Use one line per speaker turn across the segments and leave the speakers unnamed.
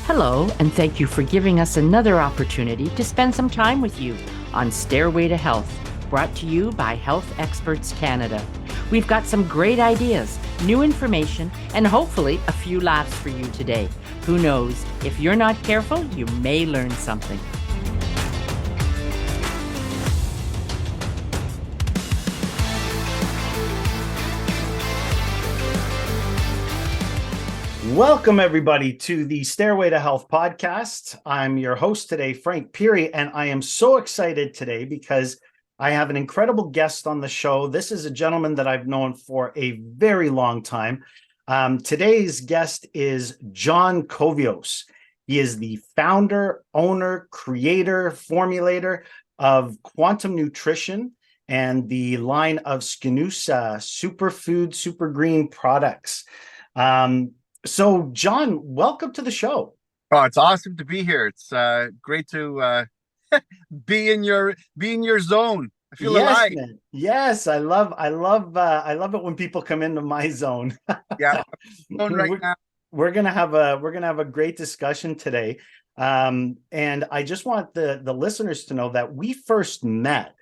Hello, and thank you for giving us another opportunity to spend some time with you on Stairway to Health, brought to you by Health Experts Canada. We've got some great ideas, new information, and hopefully a few laughs for you today. Who knows? If you're not careful, you may learn something.
Welcome, everybody, to the Stairway to Health podcast. I'm your host today, Frank Peary, and I am so excited today because I have an incredible guest on the show. This is a gentleman that I've known for a very long time. Today's guest is John Koveos. He is the founder, owner, creator, formulator of Quantum Nutrition and the line of Schinoussa Superfood, super green products. So, John, welcome to the show.
Oh, it's awesome to be here. It's great to be in your zone. I feel alive.
Man. Yes, I love it when people come into my zone.
Yeah, now.
We're gonna have a great discussion today, and I just want the listeners to know that we first met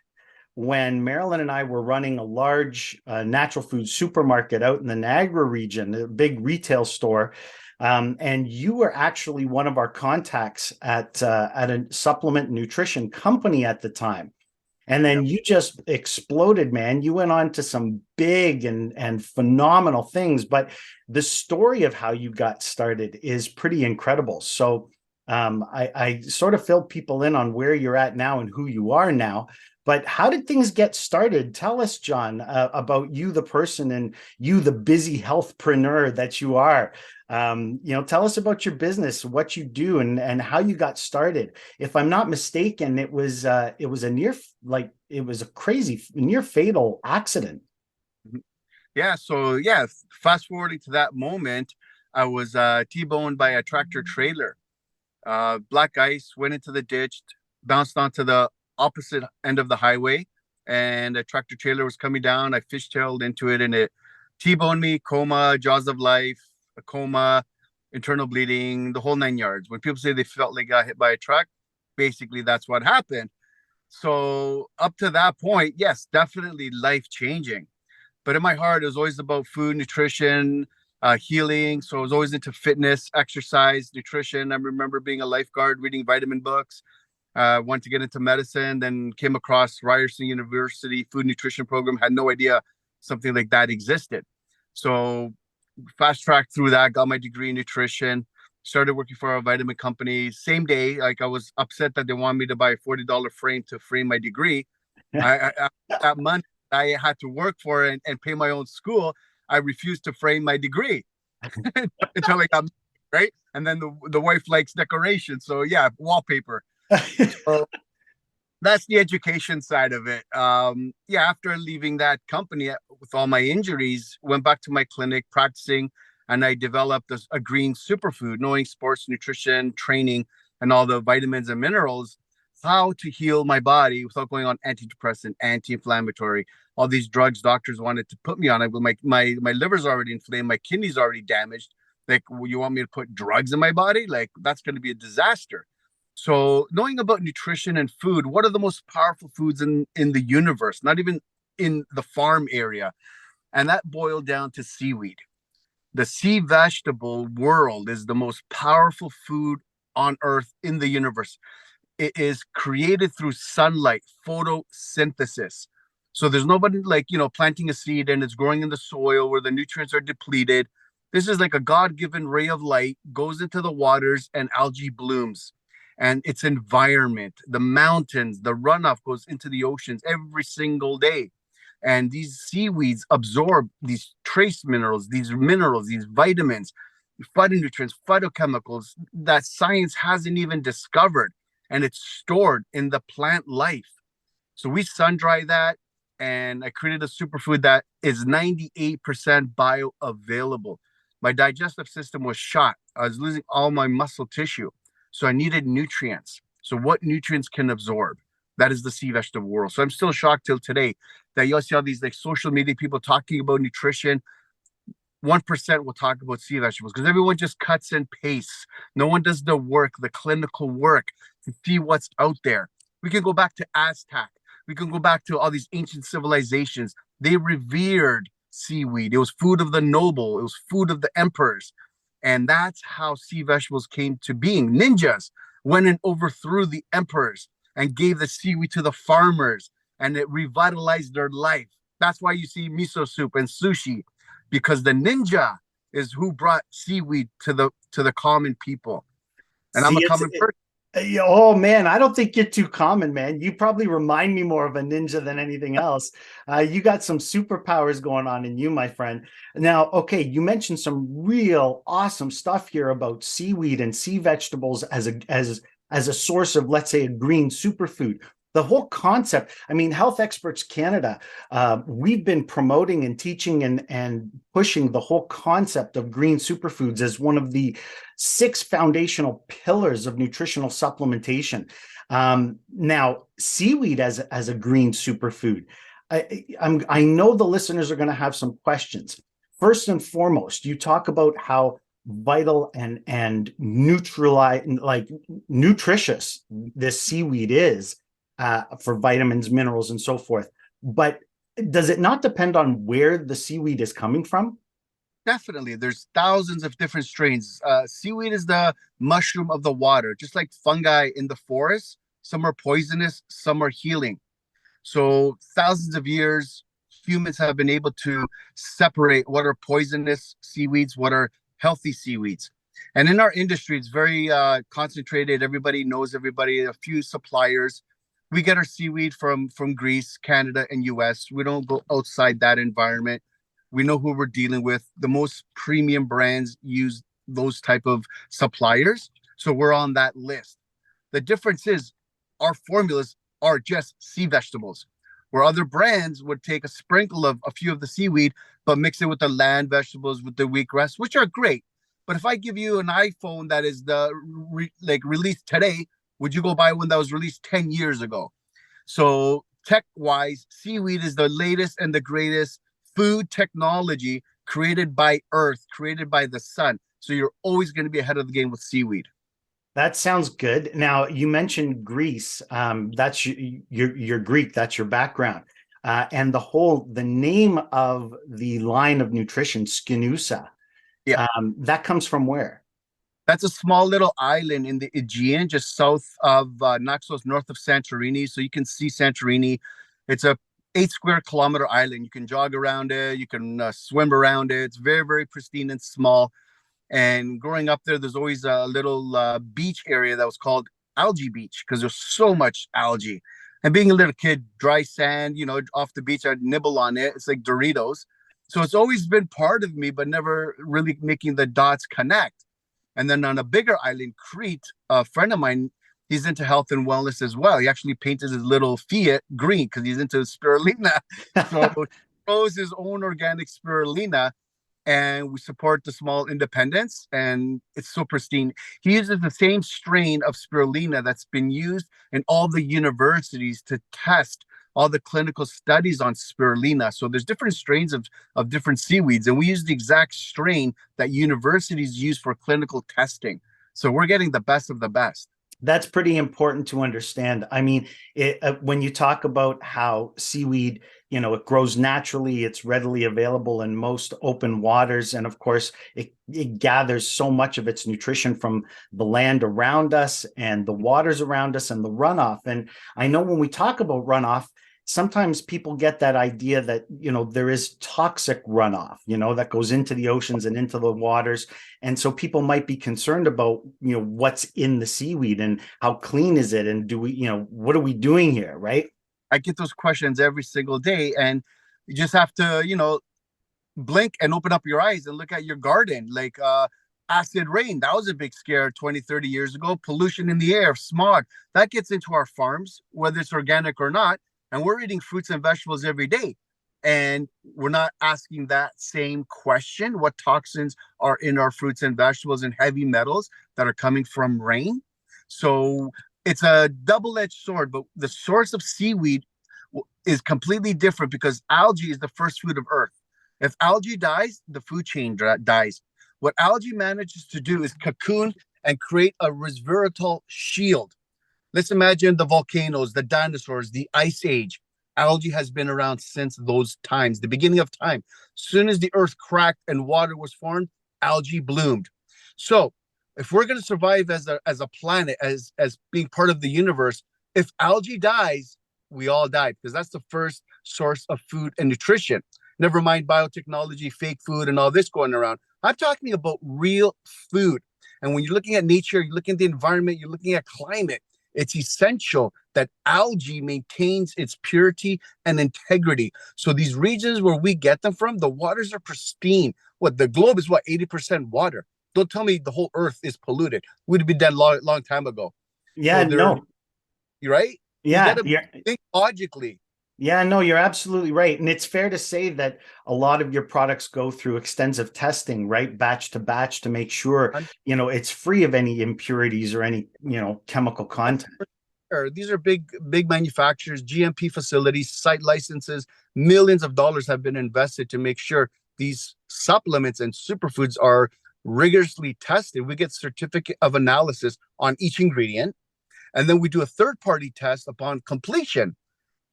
when Marilyn and I were running a large natural food supermarket out in the Niagara region, a big retail store. And you were actually one of our contacts at a supplement nutrition company at the time. And then you just exploded, man. You went on to some big and phenomenal things. But the story of how you got started is pretty incredible. So I sort of filled people in on where you're at now and who you are now. But how did things get started? Tell us, John, about you, the person, and you, the busy healthpreneur that you are. Tell us about your business, what you do, and how you got started. If I'm not mistaken, it was a crazy, near fatal accident.
Yeah. So fast forwarding to that moment, I was T-boned by a tractor trailer. Black ice, went into the ditch, bounced onto the opposite end of the highway, and a tractor trailer was coming down. I fishtailed into it and it T-boned me, coma, jaws of life, a coma, internal bleeding, the whole 9 yards. When people say they felt they got hit by a truck, basically that's what happened. So up to that point, yes, definitely life changing. But in my heart, it was always about food, nutrition, healing. So I was always into fitness, exercise, nutrition. I remember being a lifeguard, reading vitamin books. Wanted to get into medicine, then came across Ryerson University food nutrition program. Had no idea something like that existed. So fast tracked through that, got my degree in nutrition, started working for a vitamin company. Same day, like I was upset that they wanted me to buy a $40 frame to frame my degree. That month I had to work for and pay my own school. I refused to frame my degree until I got right. And then the wife likes decoration. So yeah, wallpaper. So that's the education side of it. After leaving that company with all my injuries, went back to my clinic practicing, and I developed a green superfood, knowing sports nutrition, training, and all the vitamins and minerals, how to heal my body without going on antidepressant, anti-inflammatory, all these drugs doctors wanted to put me on. My liver's already inflamed, my kidneys already damaged. Like, you want me to put drugs in my body? Like, that's going to be a disaster. So knowing about nutrition and food, what are the most powerful foods in the universe, not even in the farm area? And that boiled down to seaweed. The sea vegetable world is the most powerful food on earth in the universe. It is created through sunlight, photosynthesis. So there's nobody planting a seed and it's growing in the soil where the nutrients are depleted. This is like a God-given ray of light, goes into the waters and algae blooms. And its environment, the mountains, the runoff goes into the oceans every single day. And these seaweeds absorb these trace minerals, these vitamins, phytonutrients, phytochemicals that science hasn't even discovered. And it's stored in the plant life. So we sun dry that. And I created a superfood that is 98% bioavailable. My digestive system was shot. I was losing all my muscle tissue. So I needed nutrients. So what nutrients can absorb? That is the sea vegetable world. So I'm still shocked till today that you see all these like social media people talking about nutrition. 1% will talk about sea vegetables because everyone just cuts and pastes. No one does the work, the clinical work to see what's out there. We can go back to Aztec. We can go back to all these ancient civilizations. They revered seaweed. It was food of the noble. It was food of the emperors. And that's how sea vegetables came to being. Ninjas went and overthrew the emperors and gave the seaweed to the farmers, and it revitalized their life. That's why you see miso soup and sushi, because the ninja is who brought seaweed to the common people. And I'm
See,
a common person.
oh man, I don't think you're too common, man. You probably remind me more of a ninja than anything else. You got some superpowers going on in you, my friend. Now, okay, you mentioned some real awesome stuff here about seaweed and sea vegetables as a source of, let's say, a green superfood. The whole concept, I mean, Health Experts Canada, we've been promoting and teaching and pushing the whole concept of green superfoods as one of the 6 foundational pillars of nutritional supplementation. Now, seaweed as a green superfood, I know the listeners are going to have some questions. First and foremost, you talk about how vital and nutritious this seaweed is for vitamins, minerals, and so forth. But does it not depend on where the seaweed is coming from?
Definitely. There's thousands of different strains. Seaweed is the mushroom of the water, just like fungi in the forest. Some are poisonous, some are healing. So thousands of years, humans have been able to separate what are poisonous seaweeds, what are healthy seaweeds. And in our industry, it's very concentrated. Everybody knows everybody, a few suppliers. We get our seaweed from Greece, Canada, and US. We don't go outside that environment. We know who we're dealing with. The most premium brands use those type of suppliers. So we're on that list. The difference is our formulas are just sea vegetables, where other brands would take a sprinkle of a few of the seaweed, but mix it with the land vegetables, with the wheatgrass, which are great. But if I give you an iPhone that is released today, would you go buy one that was released 10 years ago? So tech-wise, seaweed is the latest and the greatest food technology created by Earth, created by the sun. So you're always going to be ahead of the game with seaweed.
That sounds good. Now, you mentioned Greece. That's you're Greek. That's your background. And the name of the line of nutrition, Schinoussa,
Yeah.
that comes from where?
That's a small little island in the Aegean, just south of Naxos, north of Santorini. So you can see Santorini. It's a 8 square kilometer island. You can jog around it. You can swim around it. It's very, very pristine and small. And growing up there, there's always a little beach area that was called Algae Beach because there's so much algae. And being a little kid, dry sand, off the beach, I'd nibble on it. It's like Doritos. So it's always been part of me, but never really making the dots connect. And then on a bigger island, Crete, a friend of mine, he's into health and wellness as well. He actually painted his little Fiat green because he's into spirulina. So he grows his own organic spirulina, and we support the small independents, and it's so pristine. He uses the same strain of spirulina that's been used in all the universities to test all the clinical studies on spirulina. So there's different strains of different seaweeds, and we use the exact strain that universities use for clinical testing. So we're getting the best of the best.
That's pretty important to understand. I mean, when you talk about how seaweed, it grows naturally, it's readily available in most open waters. And of course, it gathers so much of its nutrition from the land around us and the waters around us and the runoff. And I know when we talk about runoff, sometimes people get that idea that, there is toxic runoff, that goes into the oceans and into the waters. And so people might be concerned about, what's in the seaweed and how clean is it? And do we, what are we doing here? Right.
I get those questions every single day, and you just have to, blink and open up your eyes and look at your garden. Like acid rain, that was a big scare 20, 30 years ago. Pollution in the air, smog, that gets into our farms, whether it's organic or not. And we're eating fruits and vegetables every day. And we're not asking that same question. What toxins are in our fruits and vegetables and heavy metals that are coming from rain? So it's a double-edged sword, but the source of seaweed is completely different because algae is the first food of Earth. If algae dies, the food chain dies. What algae manages to do is cocoon and create a resveratrol shield. Let's imagine the volcanoes, the dinosaurs, the ice age. Algae has been around since those times, the beginning of time. As soon as the earth cracked and water was formed, algae bloomed. So if we're going to survive as a planet, as being part of the universe, if algae dies, we all die, because that's the first source of food and nutrition. Never mind biotechnology, fake food, and all this going around. I'm talking about real food. And when you're looking at nature, you're looking at the environment, you're looking at climate, it's essential that algae maintains its purity and integrity. So these regions where we get them from, the waters are pristine. What, the globe is what, 80% water? Don't tell me the whole earth is polluted. We'd have been dead long time ago.
Yeah,
So
no.
you're right.
Yeah,
you gotta think logically.
yeah, no, you're absolutely right. And it's fair to say that a lot of your products go through extensive testing, right? Batch to batch, to make sure, it's free of any impurities or any, chemical content.
These are big manufacturers, GMP facilities, site licenses. Millions of dollars have been invested to make sure these supplements and superfoods are rigorously tested. We get certificate of analysis on each ingredient, and then we do a third-party test upon completion.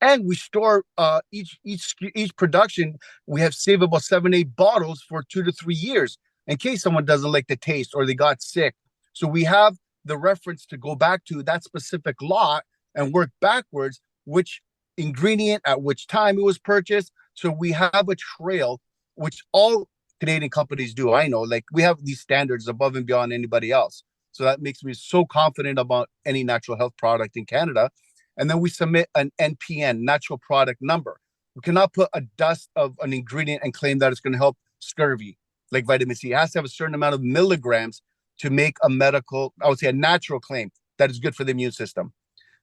And we store each production. We have saved about 7-8 bottles for 2 to 3 years in case someone doesn't like the taste or they got sick. So we have the reference to go back to that specific lot and work backwards, which ingredient at which time it was purchased. So we have a trail, which all Canadian companies do. I know, like, we have these standards above and beyond anybody else. So that makes me so confident about any natural health product in Canada. And then we submit an NPN, natural product number. We cannot put a dust of an ingredient and claim that it's going to help scurvy, like vitamin C. It has to have a certain amount of milligrams to make a natural claim that is good for the immune system.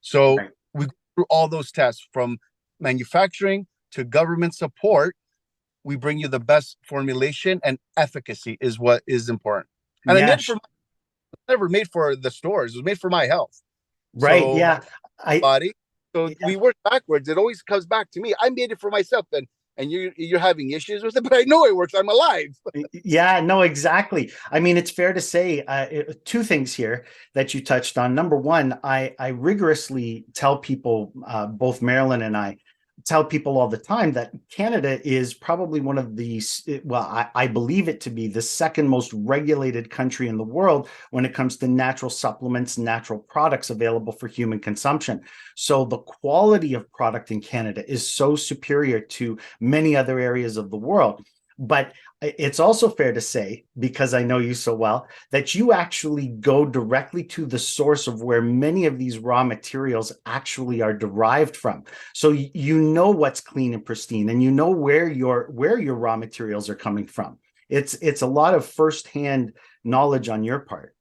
So we go through all those tests, from manufacturing to government support. We bring you the best formulation, and efficacy is what is important. And I made it never made for the stores. It was made for my health.
Right.
So,
yeah.
Body. So we work backwards. It always comes back to me. I made it for myself, and you're having issues with it, but I know it works. I'm alive.
Yeah, no, exactly. I mean, it's fair to say two things here that you touched on. Number one, I rigorously tell people, both Marilyn and I tell people all the time, that Canada is probably one of the, I believe it to be the second most regulated country in the world when it comes to natural supplements, natural products available for human consumption. So the quality of product in Canada is so superior to many other areas of the world. But it's also fair to say, because I know you so well, that you actually go directly to the source of where many of these raw materials actually are derived from. So you know what's clean and pristine, and you know where your raw materials are coming from. It's a lot of firsthand knowledge on your part.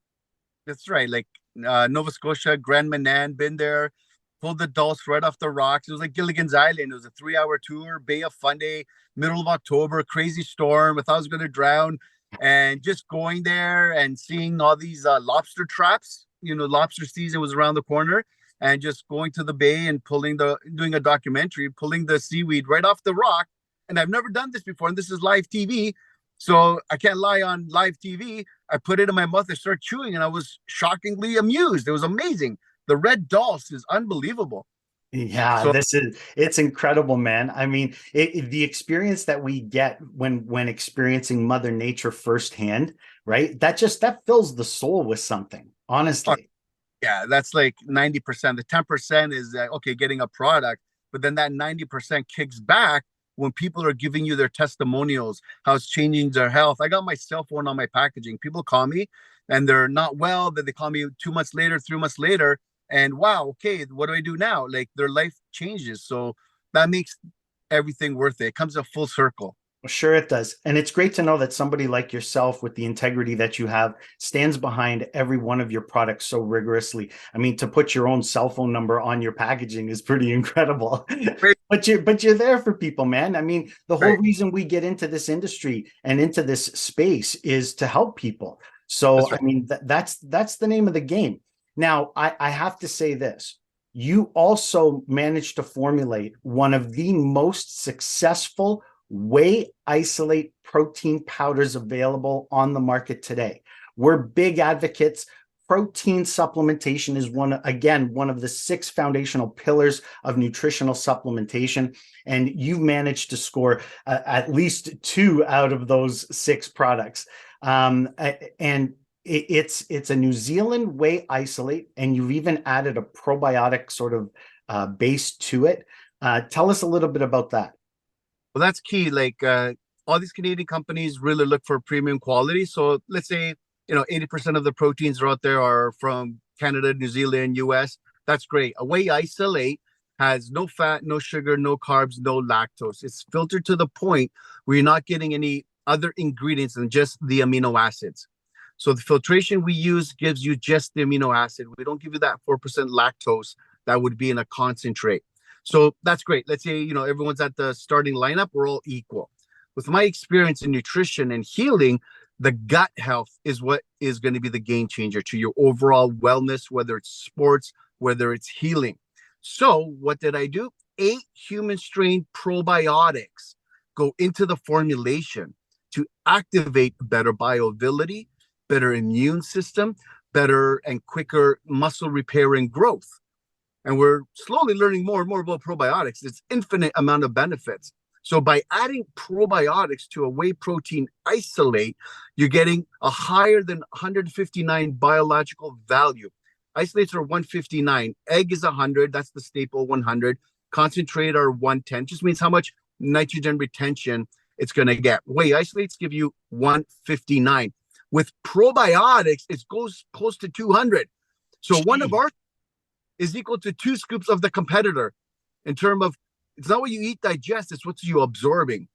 That's right. Like Nova Scotia, Grand Manan, been there, pulled the dulse right off the rocks. It was like Gilligan's Island. It was a 3-hour tour, Bay of Fundy, middle of October, crazy storm. I thought I was going to drown. And just going there and seeing all these lobster traps, lobster season was around the corner, and just going to the bay and doing a documentary, pulling the seaweed right off the rock. And I've never done this before. And this is live TV. So I can't lie on live TV. I put it in my mouth, I started chewing, and I was shockingly amused. It was amazing. The red dulse is unbelievable.
Yeah, it's incredible, man. I mean, the experience that we get when experiencing Mother Nature firsthand, right? That fills the soul with something, honestly.
Yeah, that's like 90%. The 10% is okay, getting a product, but then that 90% kicks back when people are giving you their testimonials, how it's changing their health. I got my cell phone on my packaging. People call me and they're not well, then they call me 2 months later, 3 months later, and wow, okay, what do I do now? Like, their life changes. So that makes everything worth it. It comes a full circle.
Sure, it does. And it's great to know that somebody like yourself, with the integrity that you have, stands behind every one of your products so rigorously. I mean, to put your own cell phone number on your packaging is pretty incredible. But you're there for people, man. I mean, the whole reason we get into this industry and into this space is to help people. So, I mean, that's the name of the game. Now, I have to say this. You also managed to formulate one of the most successful whey isolate protein powders available on the market today. We're big advocates. Protein supplementation is one of the 6 foundational pillars of nutritional supplementation. And you've managed to score at least 2 out of those 6 products. And it's a New Zealand whey isolate, and you've even added a probiotic sort of base to it. Tell us a little bit about that.
Well, that's key. Like all these Canadian companies really look for premium quality. So let's say, 80% of the proteins are out there are from Canada, New Zealand, US. That's great. A whey isolate has no fat, no sugar, no carbs, no lactose. It's filtered to the point where you're not getting any other ingredients than just the amino acids. So the filtration we use gives you just the amino acid. We don't give you that 4% lactose that would be in a concentrate. So that's great. Let's say, everyone's at the starting lineup. We're all equal. With my experience in nutrition and healing, the gut health is what is going to be the game changer to your overall wellness, whether it's sports, whether it's healing. So what did I do? 8 human strain probiotics go into the formulation to activate better bioavailability, better immune system, better and quicker muscle repair and growth. And we're slowly learning more and more about probiotics. It's infinite amount of benefits. So by adding probiotics to a whey protein isolate, you're getting a higher than 159 biological value. Isolates are 159. Egg is 100. That's the staple 100. Concentrate are 110. Just means how much nitrogen retention it's going to get. Whey isolates give you 159. With probiotics, it goes close to 200. So one of our is equal to 2 scoops of the competitor in terms of it's not what you eat, digest, it's what you're absorbing.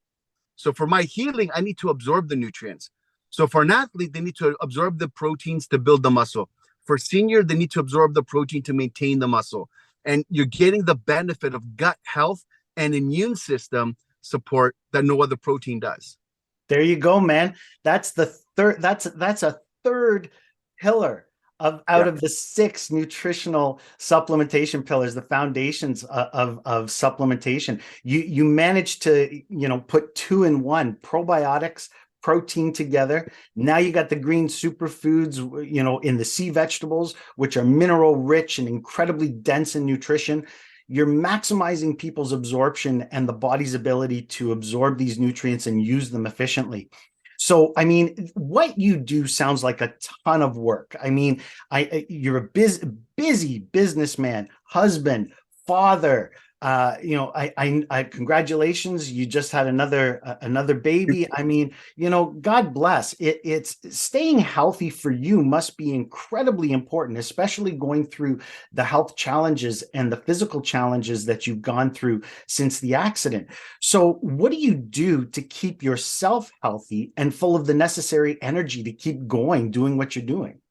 So for my healing, I need to absorb the nutrients. So for an athlete, they need to absorb the proteins to build the muscle. For senior, they need to absorb the protein to maintain the muscle. And you're getting the benefit of gut health and immune system support that no other protein does.
There you go, man. That's the third. That's a third pillar out of the 6 nutritional supplementation pillars, the foundations of supplementation. You managed to put 2 in 1, probiotics, protein together. Now you got the green superfoods, in the sea vegetables, which are mineral rich and incredibly dense in nutrition. You're maximizing people's absorption and the body's ability to absorb these nutrients and use them efficiently. So, I mean, what you do sounds like a ton of work. I mean, you're a busy businessman, husband, father. I congratulations. You just had another baby. I mean, God bless. It's staying healthy for you must be incredibly important, especially going through the health challenges and the physical challenges that you've gone through since the accident. So what do you do to keep yourself healthy and full of the necessary energy to keep going, doing what you're doing?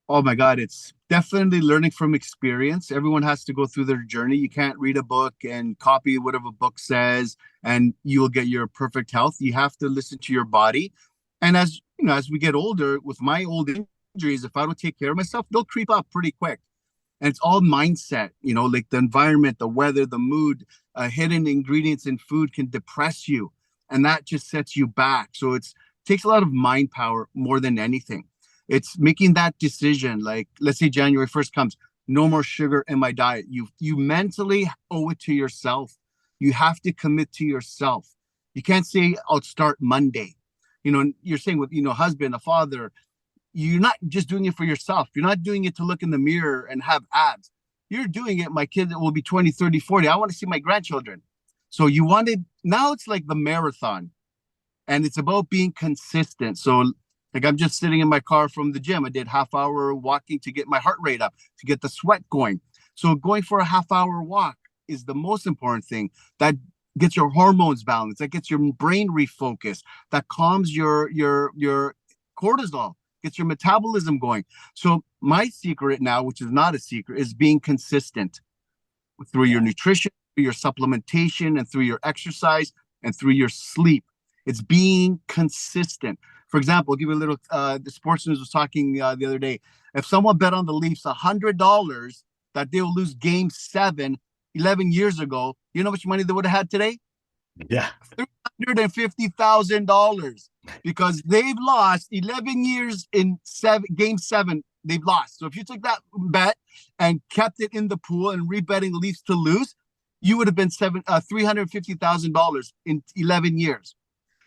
Oh my God, it's definitely learning from experience. Everyone has to go through their journey. You can't read a book and copy whatever a book says and you will get your perfect health. You have to listen to your body. And as we get older, with my old injuries, if I don't take care of myself, they'll creep up pretty quick. And it's all mindset, like the environment, the weather, the mood, hidden ingredients in food can depress you. And that just sets you back. So it takes a lot of mind power more than anything. It's making that decision. Like, let's say January 1st comes, no more sugar in my diet. You mentally owe it to yourself. You have to commit to yourself. You can't say, I'll start Monday. You're saying with, husband, a father, you're not just doing it for yourself. You're not doing it to look in the mirror and have abs. You're doing it. My kid will be 20, 30, 40. I want to see my grandchildren. So now it's like the marathon and it's about being consistent. So like I'm just sitting in my car from the gym. I did half-hour walking to get my heart rate up, to get the sweat going. So going for a half-hour walk is the most important thing. That gets your hormones balanced. That gets your brain refocused. That calms your cortisol, gets your metabolism going. So my secret now, which is not a secret, is being consistent through your nutrition, through your supplementation, and through your exercise, and through your sleep. It's being consistent. For example, I'll give you a little, the sports news was talking the other day. If someone bet on the Leafs $100 that they will lose game 7 11 years ago, you know how much money they would have had today?
Yeah.
$150,000 because they've lost 11 years in game 7. They've lost. So if you took that bet and kept it in the pool and rebetting Leafs to lose, you would have been $350,000 in 11 years.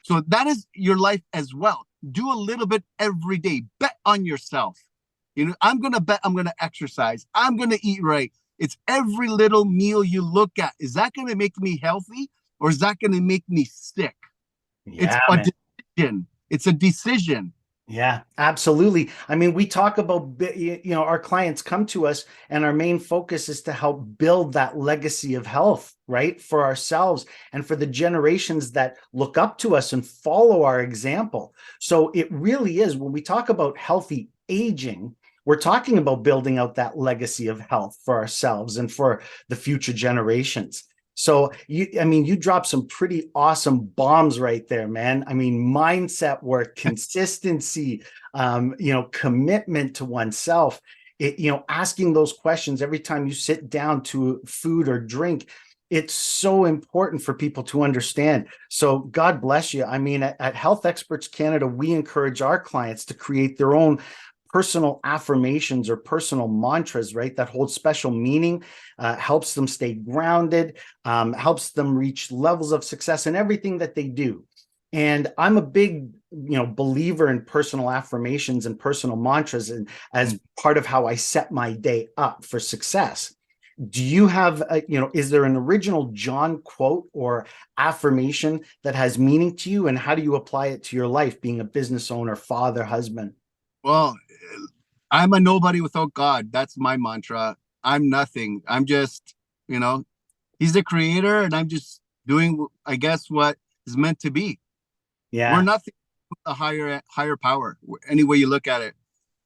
So that is your life as well. Do a little bit every day. Bet on yourself. I'm going to bet I'm going to exercise. I'm going to eat right. It's every little meal you look at. Is that going to make me healthy or is that going to make me sick?
Yeah,
It's a decision.
Yeah, absolutely. I mean, we talk about, our clients come to us and our main focus is to help build that legacy of health, right? For ourselves and for the generations that look up to us and follow our example. So it really is, when we talk about healthy aging, we're talking about building out that legacy of health for ourselves and for the future generations. So you dropped some pretty awesome bombs right there, man. I mean, mindset work, consistency, commitment to oneself, asking those questions every time you sit down to food or drink. It's so important for people to understand. So God bless you. I mean, at Health Experts Canada, we encourage our clients to create their own personal affirmations or personal mantras, right? That hold special meaning, helps them stay grounded, helps them reach levels of success in everything that they do. And I'm a big, believer in personal affirmations and personal mantras, and as part of how I set my day up for success. Do you have, is there an original John quote or affirmation that has meaning to you? And how do you apply it to your life, being a business owner, father, husband?
Well, I'm a nobody without God. That's my mantra. I'm nothing. I'm just, he's the creator and I'm just doing, I guess, what is meant to be.
Yeah.
We're nothing a higher power, any way you look at it.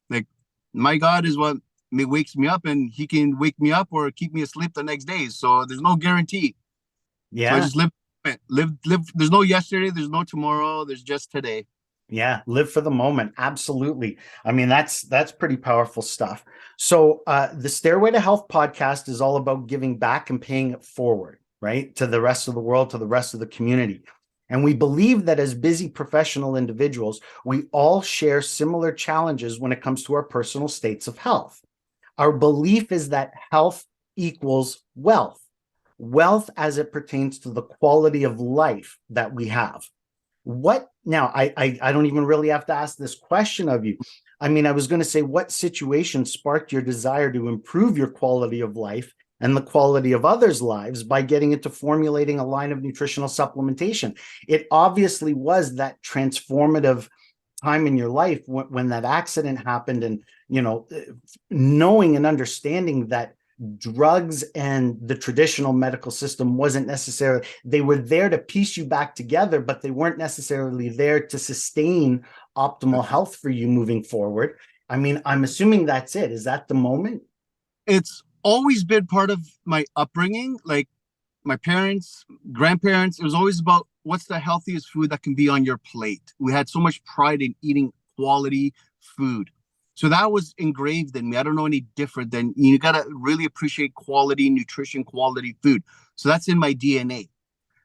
Like, my God is what wakes me up, and he can wake me up or keep me asleep the next day. So there's no guarantee.
Yeah.
So I just live. There's no yesterday. There's no tomorrow. There's just today.
Yeah, live for the moment. Absolutely. I mean, that's pretty powerful stuff. So the Stairway to Health podcast is all about giving back and paying it forward, right? To the rest of the world, to the rest of the community. And we believe that as busy professional individuals, we all share similar challenges when it comes to our personal states of health. Our belief is that health equals wealth, wealth as it pertains to the quality of life that we have. What now? I don't even really have to ask this question of you. I mean, I was going to say, what situation sparked your desire to improve your quality of life and the quality of others' lives by getting into formulating a line of nutritional supplementation? It obviously was that transformative time in your life when that accident happened, and knowing and understanding that drugs and the traditional medical system wasn't necessarily, they were there to piece you back together, but they weren't necessarily there to sustain optimal health for you moving forward. I mean, I'm assuming that's it. Is that the moment?
It's always been part of my upbringing. Like, my parents, grandparents, it was always about what's the healthiest food that can be on your plate. We had so much pride in eating quality food. So that was engraved in me. I don't know any different than, you got to really appreciate quality nutrition, quality food. So that's in my DNA.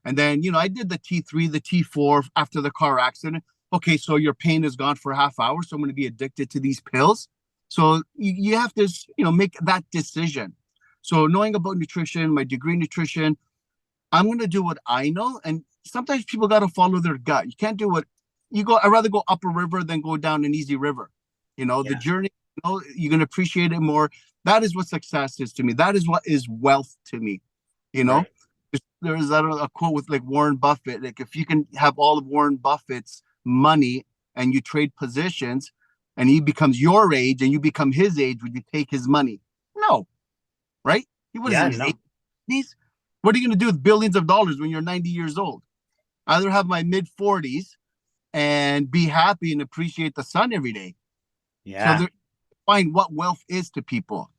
And then, I did the T3, the T4 after the car accident. Okay, so your pain is gone for a half hour, so I'm going to be addicted to these pills. So you have to, make that decision. So knowing about nutrition, my degree in nutrition, I'm going to do what I know. And sometimes people got to follow their gut. You can't do what you go. I'd rather go up a river than go down an easy river. The journey, you're going to appreciate it more. That is what success is to me. That is what is wealth to me. Right. There's a quote with like Warren Buffett. Like, if you can have all of Warren Buffett's money and you trade positions and he becomes your age and you become his age, would you take his money? No. Right? He wasn't his age. What are you going to do with billions of dollars when you're 90 years old? I'd rather have my mid 40s and be happy and appreciate the sun every day.
Yeah.
So find what wealth is to people.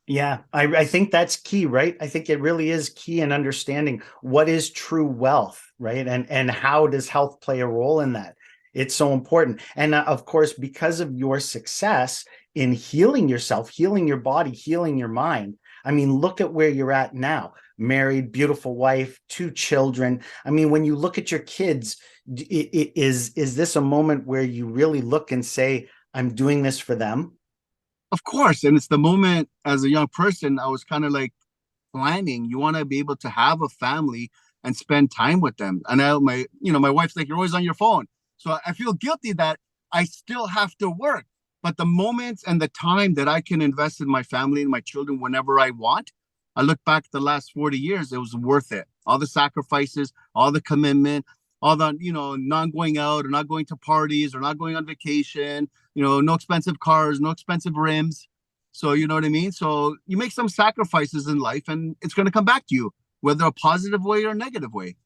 Yeah, I think that's key, right? I think it really is key in understanding what is true wealth, right? And how does health play a role in that? It's so important. And of course, because of your success in healing yourself, healing your body, healing your mind, I mean, look at where you're at now. married, beautiful wife, 2 children. I mean, when you look at your kids, is this a moment where you really look and say, I'm doing this for them?
Of course. And it's the moment as a young person, I was kind of like planning. You want to be able to have a family and spend time with them. And my wife's like, you're always on your phone. So I feel guilty that I still have to work. But the moments and the time that I can invest in my family and my children whenever I want, I look back the last 40 years, it was worth it. All the sacrifices, all the commitment, all the, not going out or not going to parties or not going on vacation, no expensive cars, no expensive rims. So, you know what I mean? So you make some sacrifices in life and it's going to come back to you, whether a positive way or a negative way.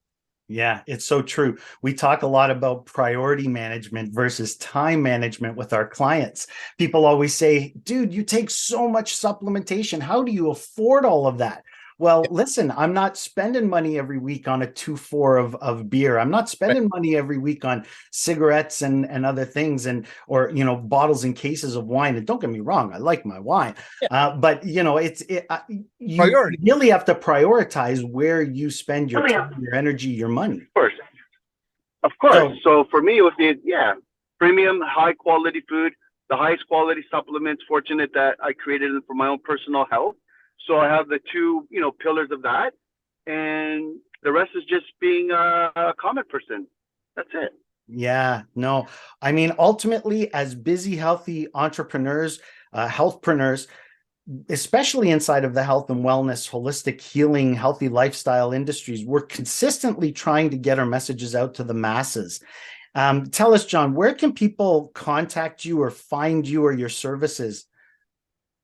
Yeah, it's so true. We talk a lot about priority management versus time management with our clients. People always say, dude, you take so much supplementation. How do you afford all of that? Well, listen, I'm not spending money every week on a 2-4 of beer. I'm not spending money every week on cigarettes and other things or bottles and cases of wine. And don't get me wrong, I like my wine. But you really have to prioritize where you spend your time, your energy, your money.
Of course. So for me, it would be, premium, high quality food, the highest quality supplements. Fortunate that I created them for my own personal health. So I have the 2, pillars of that, and the rest is just being a common person. That's it.
Yeah, no, I mean, ultimately, as busy, healthy entrepreneurs, healthpreneurs, especially inside of the health and wellness, holistic healing, healthy lifestyle industries, we're consistently trying to get our messages out to the masses. Tell us, John, where can people contact you or find you or your services?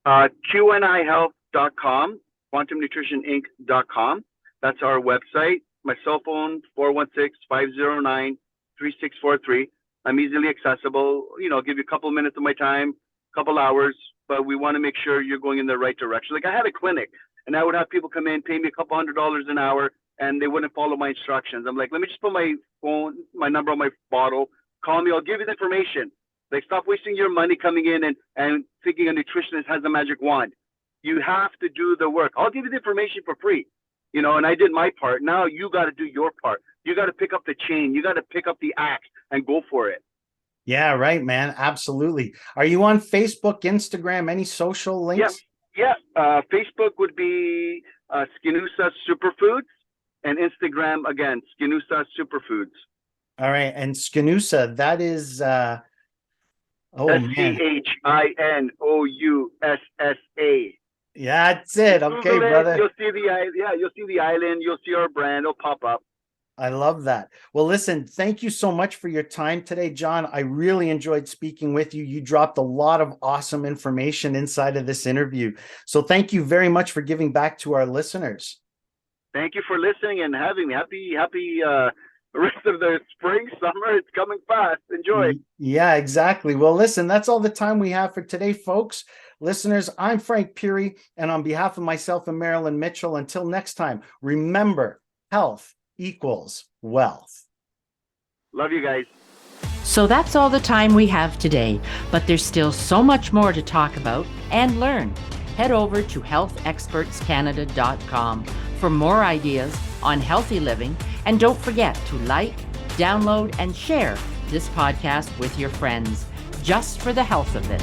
QNIHealth.com, quantumnutritioninc.com. That's our website. My cell phone, 416-509-3643. I'm easily accessible. I'll give you a couple of minutes of my time, couple hours, but we want to make sure you're going in the right direction. Like I had a clinic and I would have people come in, pay me a couple $100 an hour, and they wouldn't follow my instructions. I'm like, let me just put my phone, my number on my bottle, call me, I'll give you the information. Like, stop wasting your money coming in and thinking a nutritionist has a magic wand. You have to do the work. I'll give you the information for free, and I did my part. Now you got to do your part. You got to pick up the chain. You got to pick up the axe and go for it.
Yeah, right, man. Absolutely. Are you on Facebook, Instagram, any social links?
Yeah. Facebook would be Schinoussa Superfoods, and Instagram, again, Schinoussa Superfoods.
All right. And Schinoussa, that is...
SCHINOUSSA.
Yeah, that's it. Okay, brother.
You'll see the island. You'll see our brand. It'll pop up.
I love that. Well, listen, thank you so much for your time today, John. I really enjoyed speaking with you. You dropped a lot of awesome information inside of this interview. So thank you very much for giving back to our listeners.
Thank you for listening and having me. Happy rest of the spring, summer. It's coming fast. Enjoy.
Yeah, exactly. Well, listen, that's all the time we have for today, folks. Listeners, I'm Frank Peary, and on behalf of myself and Marilyn Mitchell, until next time, remember, health equals wealth.
Love you guys.
So that's all the time we have today, but there's still so much more to talk about and learn. Head over to healthexpertscanada.com for more ideas on healthy living, and don't forget to like, download, and share this podcast with your friends, just for the health of it.